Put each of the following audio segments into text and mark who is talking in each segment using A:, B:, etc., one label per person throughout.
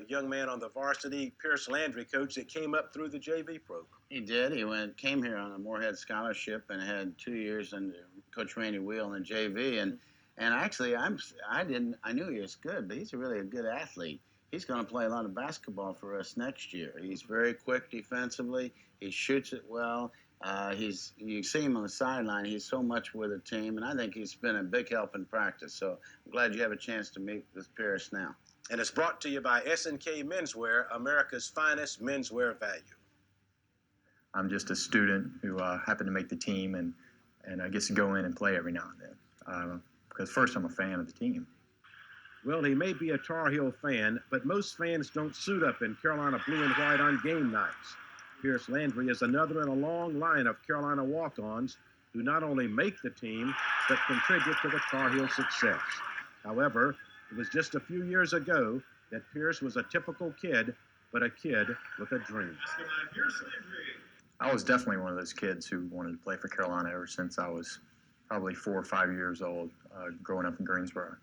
A: young man on the varsity, Pearce Landry, coach, that came up through the JV program.
B: He did. He came here on a Moorhead scholarship and had 2 years under Coach Randy Wheel in JV. And actually, I knew he was good, but he's really a good athlete. He's going to play a lot of basketball for us next year. He's very quick defensively. He shoots it well. You see him on the sideline. He's so much with the team, and I think he's been a big help in practice. So I'm glad you have a chance to meet with Pearce now.
A: And it's brought to you by S&K Menswear, America's finest menswear value.
C: I'm just a student who happened to make the team, and I get to go in and play every now and then. Because first, I'm a fan of the team.
A: Well, he may be a Tar Heel fan, but most fans don't suit up in Carolina blue and white on game nights. Pearce Landry is another in a long line of Carolina walk-ons who not only make the team, but contribute to the Tar Heel success. However, it was just a few years ago that Pearce was a typical kid, but a kid with a dream.
C: I was definitely one of those kids who wanted to play for Carolina ever since I was probably 4 or 5 years old, growing up in Greensboro.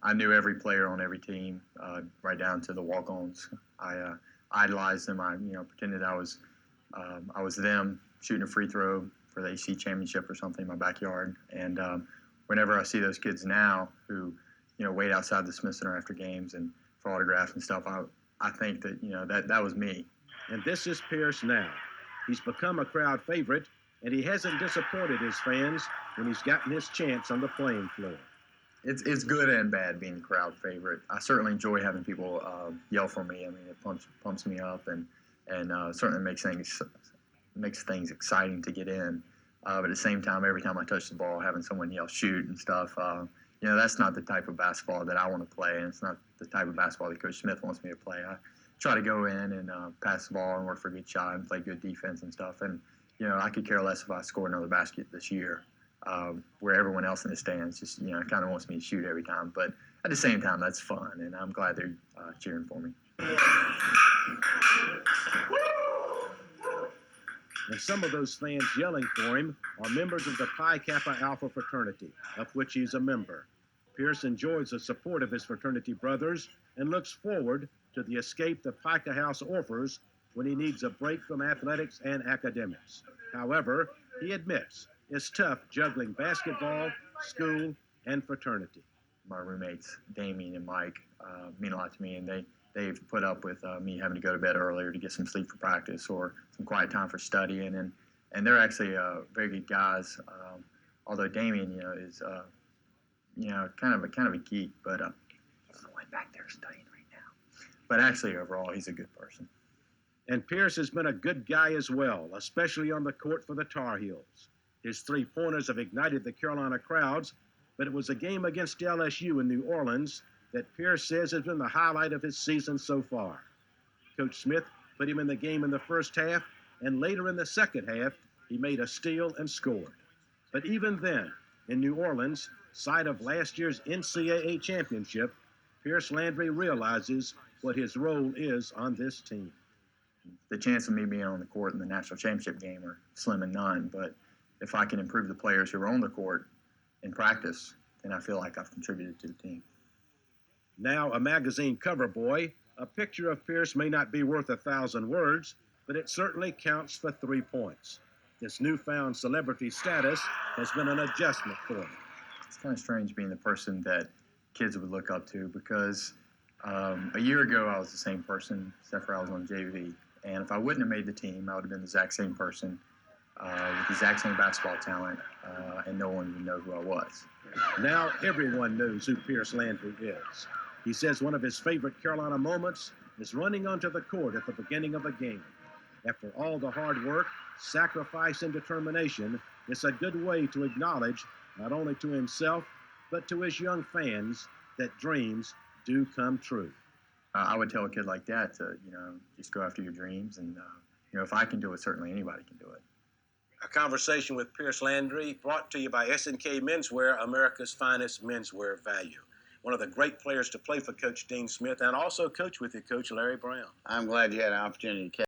C: I knew every player on every team, right down to the walk-ons. I idolized them. I pretended I was them shooting a free throw for the AC championship or something in my backyard. And whenever I see those kids now who, wait outside the Smith Center after games and for autographs and stuff, I think that that was me.
A: And this is Pearce now. He's become a crowd favorite, and he hasn't disappointed his fans when he's gotten his chance on the playing floor.
C: It's good and bad being a crowd favorite. I certainly enjoy having people yell for me. I mean, it pumps me up and certainly makes things exciting to get in. But at the same time, every time I touch the ball, having someone yell shoot and stuff, that's not the type of basketball that I want to play, and it's not the type of basketball that Coach Smith wants me to play. I try to go in and pass the ball and work for a good shot and play good defense and stuff. And I could care less if I score another basket this year. Where everyone else in the stands just, kind of wants me to shoot every time. But at the same time, that's fun, and I'm glad they're cheering for me.
A: And some of those fans yelling for him are members of the Pi Kappa Alpha fraternity, of which he's a member. Pearce enjoys the support of his fraternity brothers and looks forward to the escape the Pica House offers when he needs a break from athletics and academics. However, he admits it's tough juggling basketball, school, and fraternity.
C: My roommates, Damien and Mike, mean a lot to me, and they've put up with me having to go to bed earlier to get some sleep for practice or some quiet time for studying, and they're actually very good guys. Although Damien, is kind of a geek, but he's the one back there studying right now. But actually, overall, he's a good person.
A: And Pearce has been a good guy as well, especially on the court for the Tar Heels. His three-pointers have ignited the Carolina crowds, but it was a game against LSU in New Orleans that Pearce says has been the highlight of his season so far. Coach Smith put him in the game in the first half, and later in the second half, he made a steal and scored. But even then, in New Orleans, site of last year's NCAA championship, Pearce Landry realizes what his role is on this team.
C: The chance of me being on the court in the national championship game are slim and none, but if I can improve the players who are on the court in practice, then I feel like I've contributed to the team.
A: Now a magazine cover boy, a picture of Pearce may not be worth 1,000 words, but it certainly counts for 3 points. This newfound celebrity status has been an adjustment for him.
C: It's kind of strange being the person that kids would look up to because a year ago I was the same person, except for I was on JV. And if I wouldn't have made the team, I would have been the exact same person with the exact same basketball talent, and no one would know who I was.
A: Now everyone knows who Pearce Landry is. He says one of his favorite Carolina moments is running onto the court at the beginning of a game. After all the hard work, sacrifice, and determination, it's a good way to acknowledge not only to himself, but to his young fans that dreams do come true.
C: I would tell a kid like that to, just go after your dreams. And, if I can do it, certainly anybody can do it.
A: A conversation with Pearce Landry brought to you by S&K Menswear, America's finest menswear value. One of the great players to play for Coach Dean Smith and also coach with you, Coach Larry Brown.
B: I'm glad you had an opportunity to catch